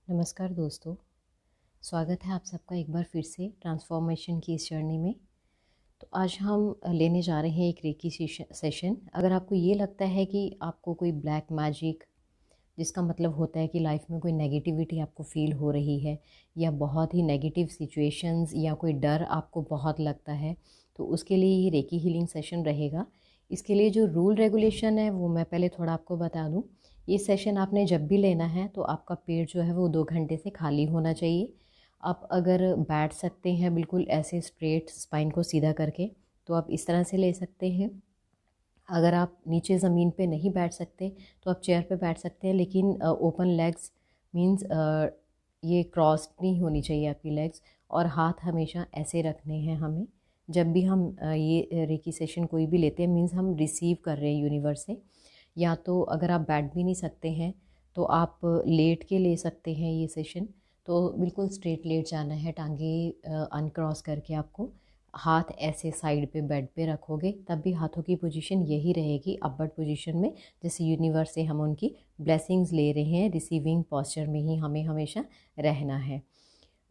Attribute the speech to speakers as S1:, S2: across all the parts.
S1: नमस्कार दोस्तों। स्वागत है आप सबका एक बार फिर से ट्रांसफॉर्मेशन की इस जर्नी में। तो आज हम लेने जा रहे हैं एक रेकी सेशन। अगर आपको ये लगता है कि आपको कोई ब्लैक मैजिक, जिसका मतलब होता है कि लाइफ में कोई नेगेटिविटी आपको फील हो रही है या बहुत ही नेगेटिव सिचुएशंस या कोई डर आपको बहुत लगता है, तो उसके लिए ये रेकी हीलिंग सेशन रहेगा। इसके लिए जो रूल रेगुलेशन है वो मैं पहले थोड़ा आपको बता दूं। ये सेशन आपने जब भी लेना है तो आपका पेट जो है वो 2 घंटे से खाली होना चाहिए। आप अगर बैठ सकते हैं बिल्कुल ऐसे स्ट्रेट स्पाइन को सीधा करके, तो आप इस तरह से ले सकते हैं। अगर आप नीचे ज़मीन पे नहीं बैठ सकते तो आप चेयर पे बैठ सकते हैं, लेकिन ओपन लेग्स मींस ये क्रॉस नहीं होनी चाहिए आपकी लेग्स। और हाथ हमेशा ऐसे रखने हैं हमें। जब भी हम ये रेकी सेशन कोई भी लेते हैं, मींस हम रिसीव कर रहे हैं यूनिवर्स से। या तो अगर आप बैठ भी नहीं सकते हैं तो आप लेट के ले सकते हैं ये सेशन। तो बिल्कुल स्ट्रेट लेट जाना है, टांगे अनक्रॉस करके आपको। हाथ ऐसे साइड पे बेड पे रखोगे तब भी हाथों की पोजीशन यही रहेगी, अपवर्ड पोजीशन में, जैसे यूनिवर्स से हम उनकी ब्लेसिंग्स ले रहे हैं। रिसीविंग पॉस्चर में ही हमें हमेशा रहना है।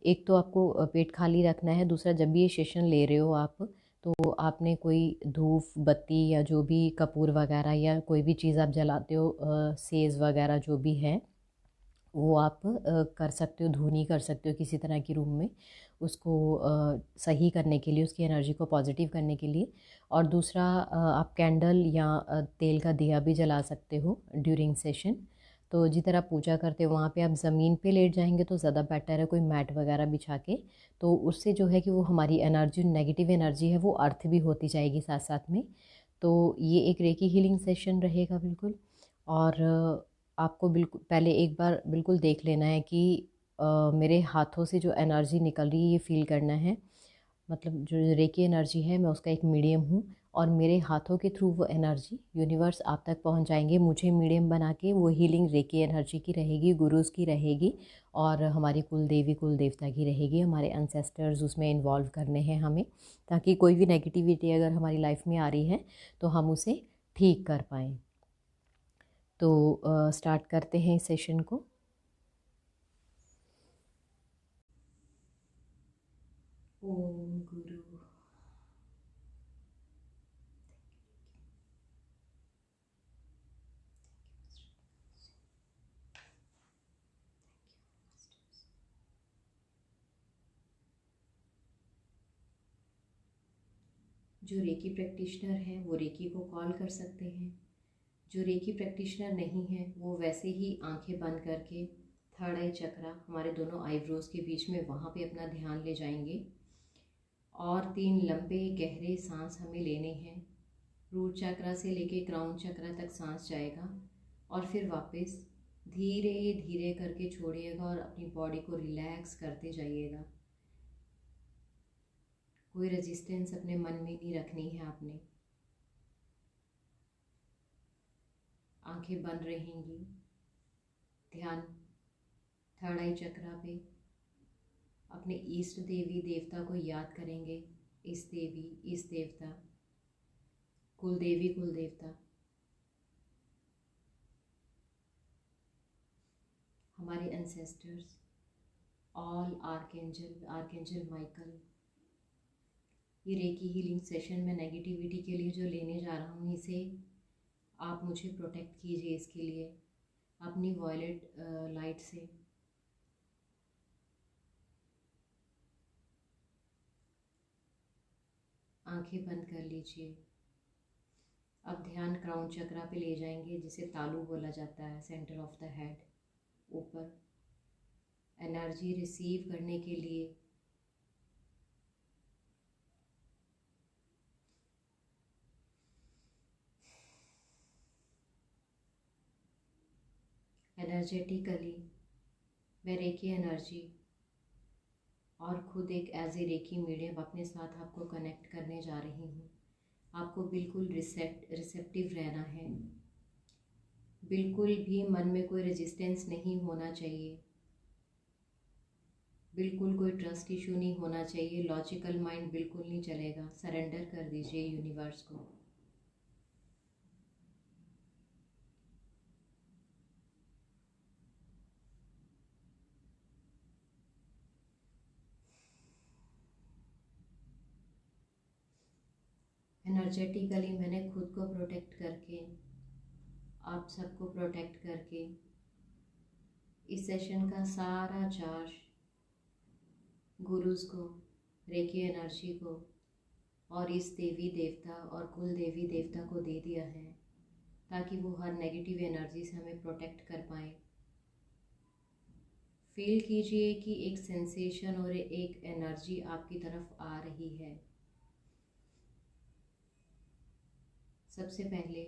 S1: एक तो आपको पेट खाली रखना है। दूसरा, जब भी ये सेशन ले रहे हो आप, तो आपने कोई धूप बत्ती या जो भी कपूर वगैरह या कोई भी चीज़ आप जलाते हो, सेज वगैरह जो भी है, वो आप कर सकते हो, धुनी कर सकते हो किसी तरह की रूम में, उसको सही करने के लिए, उसकी एनर्जी को पॉजिटिव करने के लिए। और दूसरा, आप कैंडल या तेल का दिया भी जला सकते हो ड्यूरिंग सेशन। तो जिधर आप पूजा करते हो वहाँ पे आप ज़मीन पे लेट जाएंगे तो ज़्यादा बेटर है, कोई मैट वगैरह बिछा के। तो उससे जो है कि वो हमारी एनर्जी, नेगेटिव एनर्जी है, वो अर्थ भी होती जाएगी साथ साथ में। तो ये एक रेकी हीलिंग सेशन रहेगा बिल्कुल। और आपको बिल्कुल पहले एक बार बिल्कुल देख लेना है कि मेरे हाथों से जो एनर्जी निकल रही है ये फील करना है। मतलब जो रेकी एनर्जी है, मैं उसका एक मीडियम हूँ, और मेरे हाथों के थ्रू वो एनर्जी यूनिवर्स आप तक पहुँच जाएंगे। मुझे मीडियम बना के वो हीलिंग रेकी एनर्जी की रहेगी, गुरुज़ की रहेगी, और हमारी कुल देवी कुल देवता की रहेगी। हमारे अनसेस्टर्स उसमें इन्वॉल्व करने हैं हमें, ताकि कोई भी नेगेटिविटी अगर हमारी लाइफ में आ रही है तो हम उसे ठीक कर पाएँ। तो स्टार्ट करते हैं इस सेशन को। ओम गुरु। जो रेकी प्रैक्टिशनर हैं वो रेकी को कॉल कर सकते हैं। जो रेकी प्रैक्टिशनर नहीं है वो वैसे ही आंखें बंद करके थर्ड आई चक्रा, हमारे दोनों आईब्रोज के बीच में, वहाँ पे अपना ध्यान ले जाएंगे। और 3 लंबे गहरे सांस हमें लेने हैं। रूट चक्रा से लेके क्राउन चक्रा तक सांस जाएगा, और फिर वापस धीरे धीरे करके छोड़िएगा और अपनी बॉडी को रिलैक्स करते जाइएगा। कोई रेजिस्टेंस अपने मन में नहीं रखनी है आपने। आंखें बंद रहेंगी, ध्यान थर्ड आई चक्रा पे। अपने ईष्ट देवी देवता को याद करेंगे। इस देवी, इस देवता, कुल देवी कुल देवता, हमारे ancestors, all archangel, archangel Michael. ये रेकी हीलिंग सेशन में नेगेटिविटी के लिए जो लेने जा रहा हूँ, इसे आप मुझे प्रोटेक्ट कीजिए। इसके लिए अपनी वॉयलेट लाइट से आंखें बंद कर लीजिए। अब ध्यान क्राउन चक्रा पे ले जाएंगे, जिसे तालु बोला जाता है, सेंटर ऑफ द हेड, ऊपर। एनर्जी रिसीव करने के लिए एनर्जेटिकली मैं रेकी एनर्जी और खुद एक एज ए रेकी मीडियम अपने साथ आपको कनेक्ट करने जा रही हूँ। आपको बिल्कुल रिसेप्टिव रहना है। बिल्कुल भी मन में कोई रेजिस्टेंस नहीं होना चाहिए। बिल्कुल कोई ट्रस्ट इशू नहीं होना चाहिए। लॉजिकल माइंड बिल्कुल नहीं चलेगा। सरेंडर कर दीजिए यूनिवर्स को। एनर्जेटिकली मैंने खुद को प्रोटेक्ट करके, आप सबको प्रोटेक्ट करके इस सेशन का सारा चार्ज गुरुज को, रेकी एनर्जी को और इस देवी देवता और कुल देवी देवता को दे दिया है, ताकि वो हर नेगेटिव एनर्जी से हमें प्रोटेक्ट कर पाए। फील कीजिए कि एक सेंसेशन और एक एनर्जी आपकी तरफ आ रही है। सबसे पहले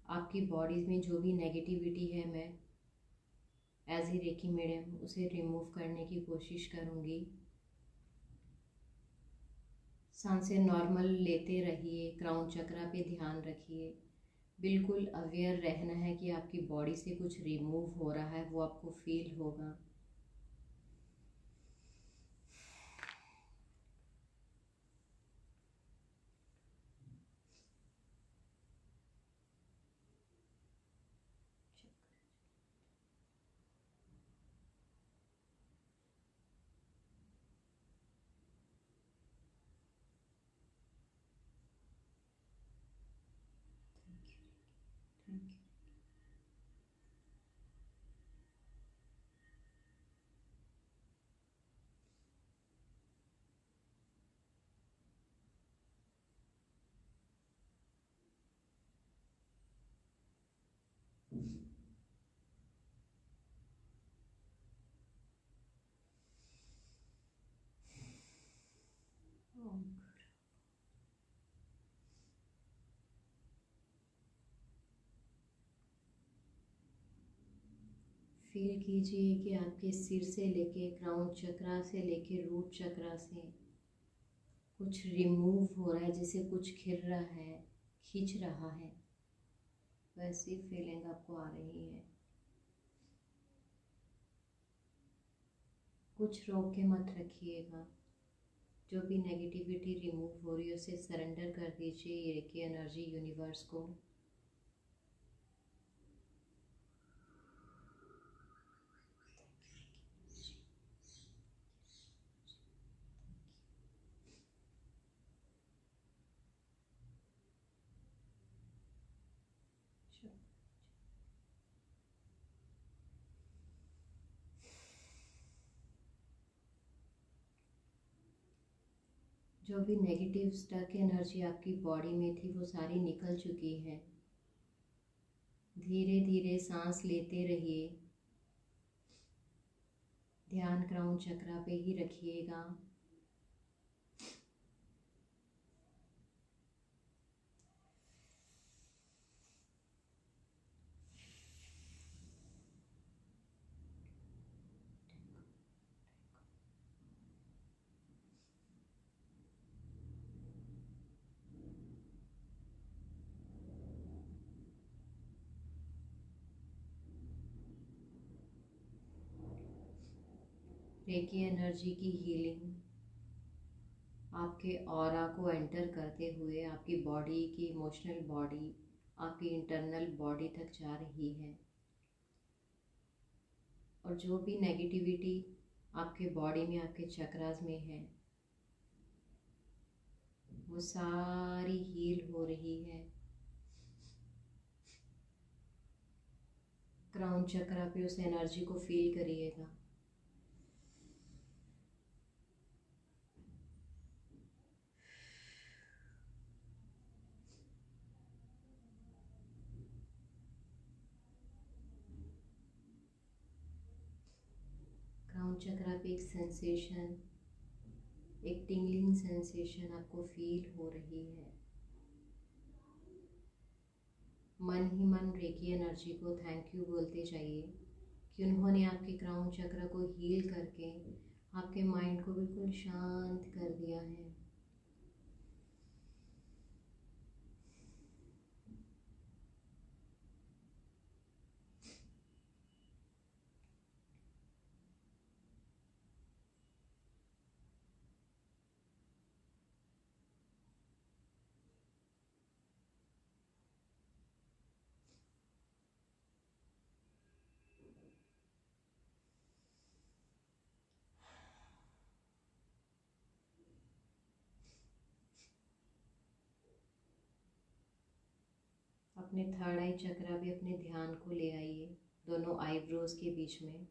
S1: आपकी बॉडी में जो भी नेगेटिविटी है, मैं एज ए रेकी मीडियम उसे रिमूव करने की कोशिश करूँगी। सांसें नॉर्मल लेते रहिए, क्राउन चक्रा पे ध्यान रखिए। बिल्कुल अवेयर रहना है कि आपकी बॉडी से कुछ रिमूव हो रहा है, वो आपको फील होगा। Thank you. फील कीजिए कि आपके सिर से लेके क्राउन चक्रा से लेके रूट चक्रा से कुछ रिमूव हो रहा है, जैसे कुछ खिल रहा है, खींच रहा है, वैसी फीलिंग आपको आ रही है। कुछ रोक के मत रखिएगा। जो भी नेगेटिविटी रिमूव हो रही है उसे सरेंडर कर दीजिए ये रेकी एनर्जी यूनिवर्स को। जो भी नेगेटिव स्टक एनर्जी आपकी बॉडी में थी वो सारी निकल चुकी है। धीरे धीरे सांस लेते रहिए। ध्यान क्राउन चक्रा पे ही रखिएगा। रेकी एनर्जी की हीलिंग आपके ऑरा को एंटर करते हुए आपकी बॉडी की इमोशनल बॉडी, आपकी इंटरनल बॉडी तक जा रही है। और जो भी नेगेटिविटी आपके बॉडी में, आपके चक्रास में है, वो सारी हील हो रही है। क्राउन चक्रा पे उस एनर्जी को फील करिएगा। क्राउन चक्रा पे एक सेंसेशन, एक टिंगलिंग सेंसेशन आपको फील हो रही है। मन ही मन रेकी एनर्जी को थैंक यू बोलते जाइए कि उन्होंने आपके क्राउन चक्र को हील करके आपके माइंड को बिल्कुल शांत कर दिया है। अपने थर्ड आई चक्रा भी अपने ध्यान को ले आइए, दोनों आईब्रोज के बीच में।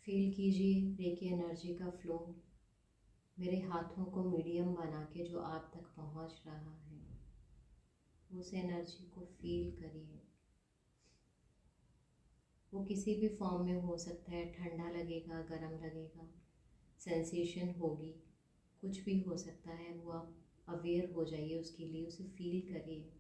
S1: फील कीजिए रेकी एनर्जी का फ्लो मेरे हाथों को मीडियम बना के जो आप तक पहुंच रहा है, उस एनर्जी को फील करिए। वो किसी भी फॉर्म में हो सकता है, ठंडा लगेगा, गर्म लगेगा, सेंसेशन होगी, कुछ भी हो सकता है। वो आप अवेयर हो जाइए उसके लिए, उसे फील करिए।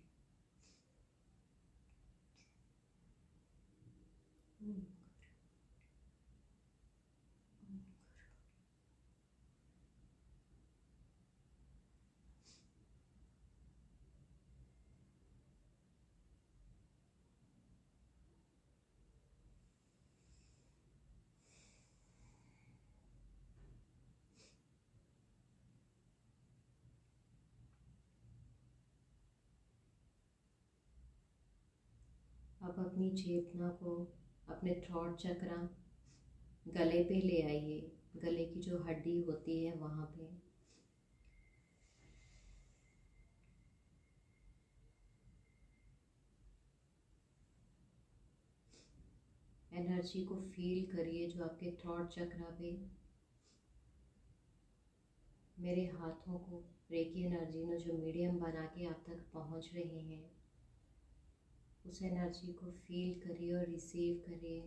S1: अब अपनी चेतना को अपने थ्रॉट चक्रा गले पे ले आइए, गले की जो हड्डी होती है वहाँ पे। एनर्जी को फील करिए जो आपके थ्रॉट चक्रा पे मेरे हाथों को रेकी एनर्जी ने जो मीडियम बना के आप तक पहुँच रहे हैं, उस एनर्जी को फील करिए और रिसीव करिए।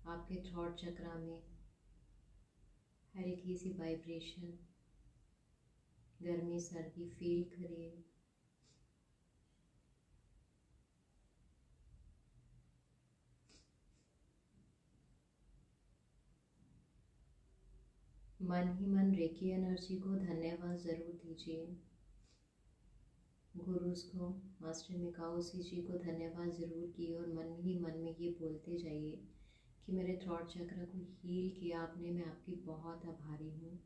S1: आपके थ्रॉट चक्रा में हल्की सी वाइब्रेशन, गर्मी सर्दी फील करिए। मन ही मन रेकी एनर्जी को धन्यवाद ज़रूर दीजिए। गुरुज को, मास्टर मिकाओसी जी को धन्यवाद ज़रूर किए और मन ही मन में ये बोलते जाइए कि मेरे थ्रॉट चक्र को हील किया आपने, मैं आपकी बहुत आभारी हूँ।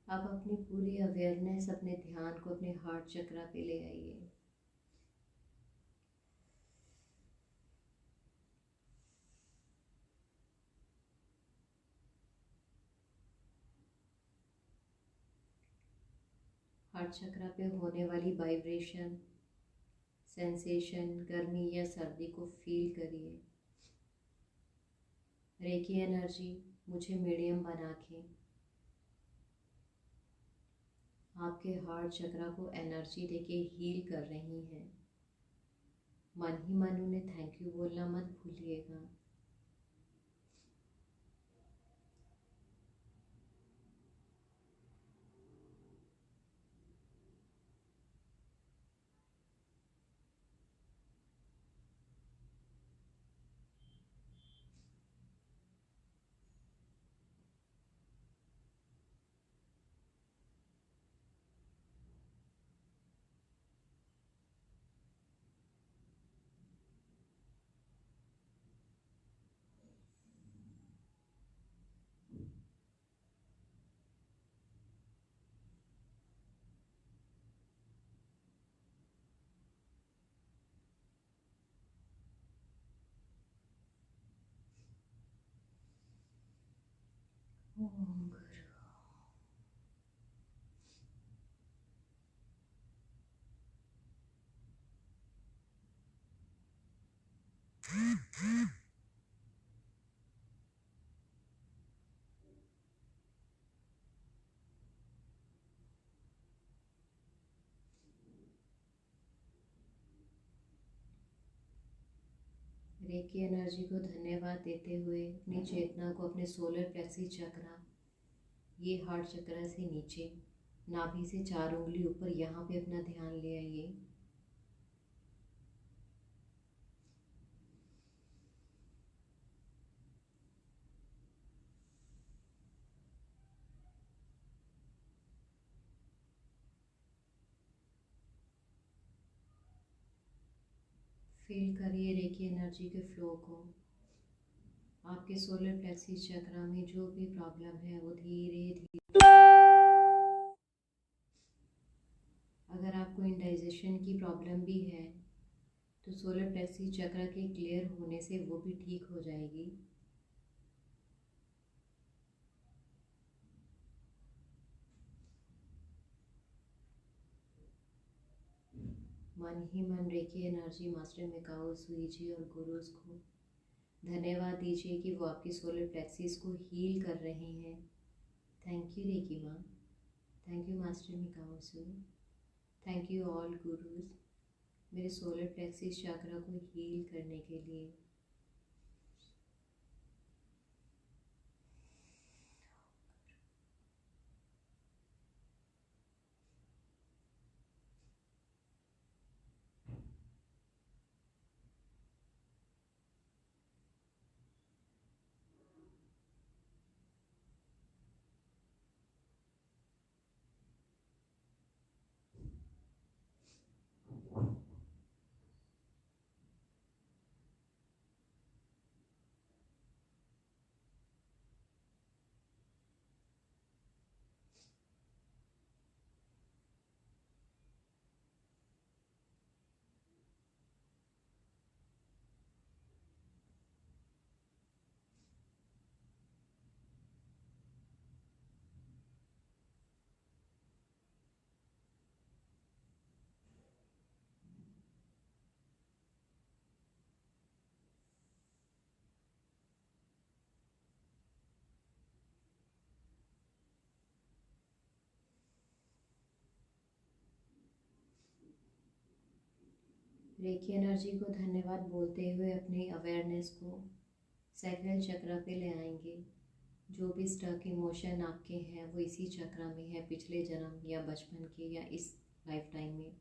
S1: अब अपनी पूरी अवेयरनेस, अपने ध्यान को अपने हार्ट चक्रा पे ले आइए। हार्ट चक्रा पे होने वाली वाइब्रेशन, सेंसेशन, गर्मी या सर्दी को फील करिए। रेकी एनर्जी मुझे मीडियम बना के आपके हार्ट चक्रा को एनर्जी देके हील कर रही हैं। मन ही मन उन्हें थैंक यू बोलना मत भूलिएगा। ओम गुरु। रेकी एनर्जी को धन्यवाद देते हुए अपनी चेतना को अपने सोलर प्लेक्सी चक्रा, ये हार्ट चक्रा से नीचे नाभि से 4 उंगली ऊपर यहाँ पे अपना ध्यान ले आइए। फील करिए रेकी एनर्जी के फ्लो को। आपके सोलर प्लेक्सिस चक्रा में जो भी प्रॉब्लम है वो धीरे धीरे, अगर आपको इंडाइजेशन की प्रॉब्लम भी है तो सोलर प्लेक्सिस चक्रा के क्लियर होने से वो भी ठीक हो जाएगी। मन ही मन रेकी एनर्जी मास्टर मिकाओ सुईजी और गुरुज को धन्यवाद दीजिए कि वो आपकी सोलर प्लेक्सिस को हील कर रहे हैं। थैंक यू रेकी माँ, thank you master Mikao Usui, thank you all gurus मेरे सोलर प्लेक्सिस चक्रा को हील करने के लिए। रेकी एनर्जी को धन्यवाद बोलते हुए अपनी अवेयरनेस को सैक्रल चक्र पे ले आएंगे। जो भी स्टक इमोशन आपके हैं वो इसी चक्र में है, पिछले जन्म या बचपन के या इस लाइफ टाइम में।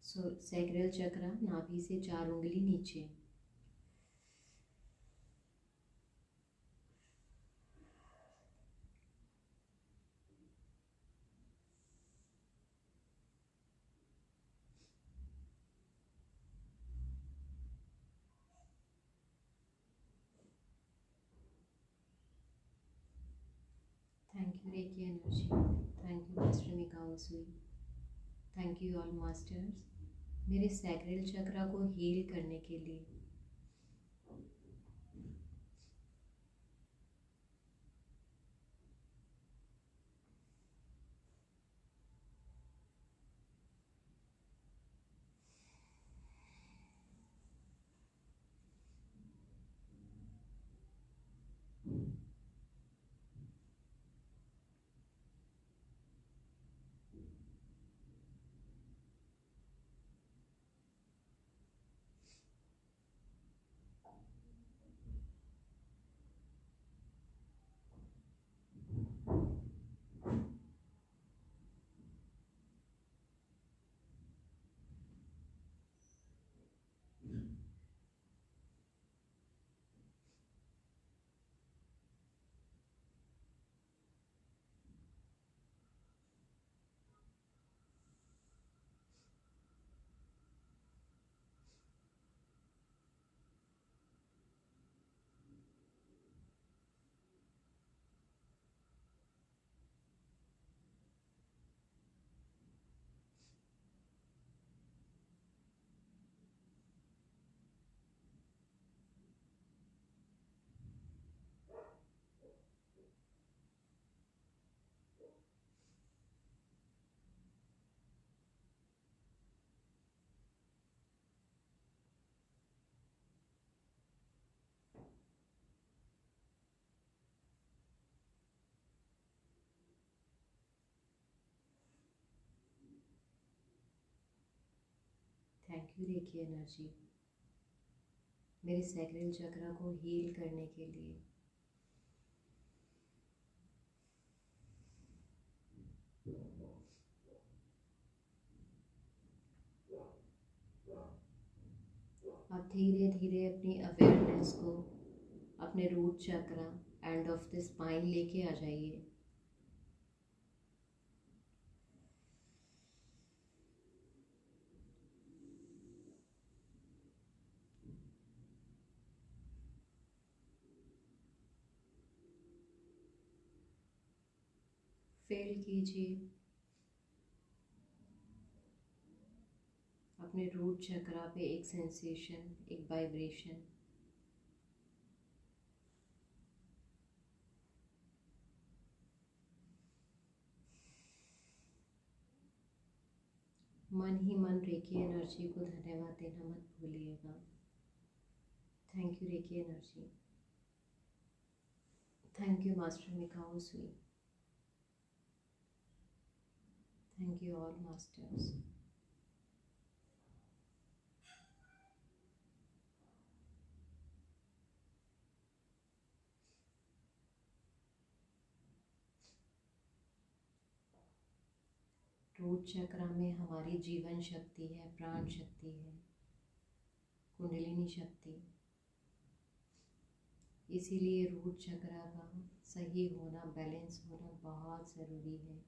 S1: सैक्रल चक्र नाभि से 4 उंगली नीचे। Thank you reiki energy, thank you master Mikao Usui, thank you all masters मेरे सैक्रल चक्र को हील करने के लिए। थैंक यू रेकी एनर्जी मेरे सैक्रल चक्र को हील करने के लिए। आप धीरे धीरे अपनी अवेयरनेस को अपने root chakra end of the spine लेके आ जाइए। फील कीजिए अपने रूट चक्रा पे एक सेंसेशन, एक वाइब्रेशन। मन ही मन रेकी एनर्जी को धन्यवाद देना मत भूलिएगा। Thank you reiki energy. Thank you master Mikao Usui. Thank you all masters. Root chakra में हमारी जीवन शक्ति है, प्राण शक्ति है, कुंडलिनी शक्ति। इसीलिए रूट चक्रा का सही होना, बैलेंस होना बहुत ज़रूरी है।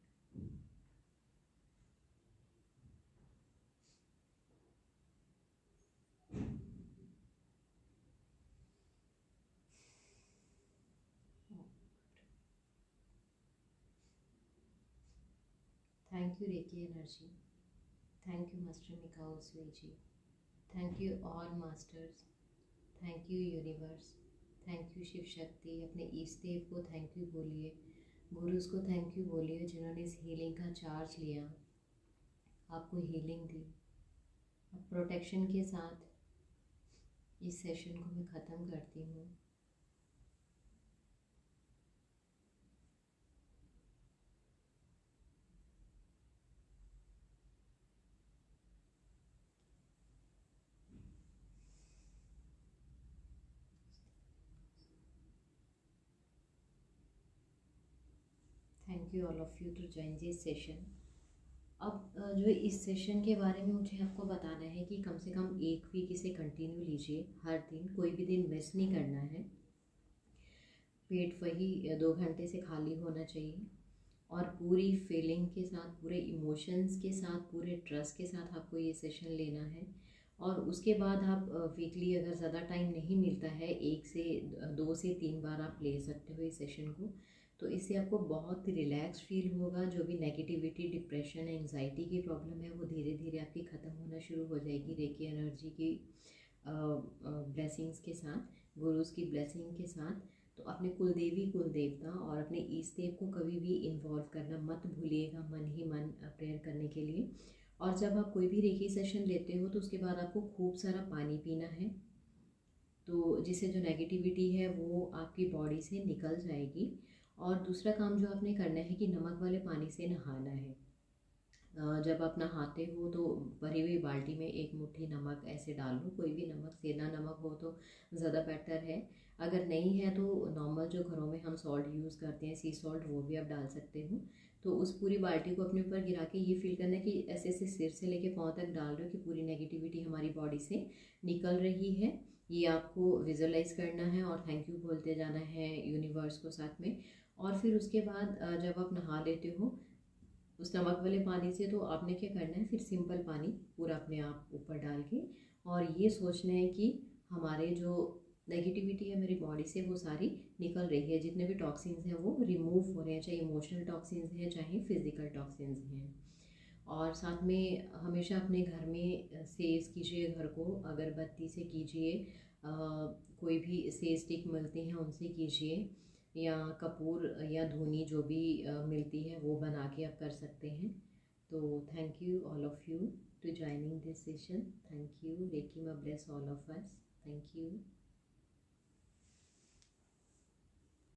S1: Thank you reiki energy. Thank you master Mikao Usui ji. Thank you all masters. Thank you universe. Thank you Shiv Shakti. अपने ईष्ट देव को थैंक यू बोलिए, गुरुज को थैंक यू बोलिए जिन्होंने इस हीलिंग का चार्ज लिया, आपको हीलिंग दी। अब प्रोटेक्शन के साथ इस सेशन को मैं ख़त्म करती हूँ। Thank you all of you to join this session. अब जो इस सेशन के बारे में मुझे आपको बताना है कि कम से कम एक वीक इसे कंटिन्यू लीजिए। हर दिन, कोई भी दिन मिस नहीं करना है। पेट वही 2 घंटे से खाली होना चाहिए और पूरी फीलिंग के साथ, पूरे इमोशंस के साथ, पूरे ट्रस्ट के साथ आपको ये सेशन लेना है। और उसके बाद आप वीकली अगर ज़्यादा टाइम नहीं मिलता है, 2 से 3 बार आप ले सकते हो इस सेशन को। तो इससे आपको बहुत रिलैक्स फील होगा। जो भी नेगेटिविटी, डिप्रेशन, एंजाइटी की प्रॉब्लम है वो धीरे धीरे आपकी ख़त्म होना शुरू हो जाएगी रेकी एनर्जी की ब्लेसिंग्स के साथ, गुरुज की ब्लेसिंग के साथ। तो अपने कुलदेवी, कुल देवता और अपने ईष्ट देव को कभी भी इन्वॉल्व करना मत भूलिएगा, मन ही मन प्रेयर करने के लिए। और जब आप कोई भी रेकी सेशन लेते हो तो उसके बाद आपको खूब सारा पानी पीना है, तो जिससे जो नेगेटिविटी है वो आपकी बॉडी से निकल जाएगी। और दूसरा काम जो आपने करना है कि नमक वाले पानी से नहाना है। जब आप नहाते हो तो भरी हुई बाल्टी में 1 मुट्ठी नमक ऐसे डाल लो। कोई भी नमक, सेंधा नमक हो तो ज़्यादा बेटर है। अगर नहीं है तो नॉर्मल जो घरों में हम सॉल्ट यूज़ करते हैं, सी सॉल्ट, वो भी आप डाल सकते हो। तो उस पूरी बाल्टी को अपने ऊपर गिरा के ये फील करना है कि ऐसे ऐसे सिर से लेके पाँव तक डाल रहे हो कि पूरी नेगेटिविटी हमारी बॉडी से निकल रही है। ये आपको विजुअलाइज करना है और थैंक यू बोलते जाना है यूनिवर्स को साथ में। और फिर उसके बाद जब आप नहा लेते हो उस नमक वाले पानी से, तो आपने क्या करना है, फिर सिंपल पानी पूरा अपने आप ऊपर डाल के और ये सोचना है कि हमारे जो नेगेटिविटी है मेरी बॉडी से वो सारी निकल रही है। जितने भी टॉक्सिन्स हैं वो रिमूव हो रहे हैं, चाहे इमोशनल टॉक्सिन्स हैं चाहे फिजिकल टॉक्सिन्स हैं। और साथ में हमेशा अपने घर में सेज कीजिए, घर को अगरबत्ती से कीजिए, कोई भी सेज स्टिक मिलती हैं उनसे कीजिए, या कपूर या धूनी जो भी मिलती है वो बना के आप कर सकते हैं। तो thank you all of you to joining this session. Thank you. Reiki may bless all of us. Thank you.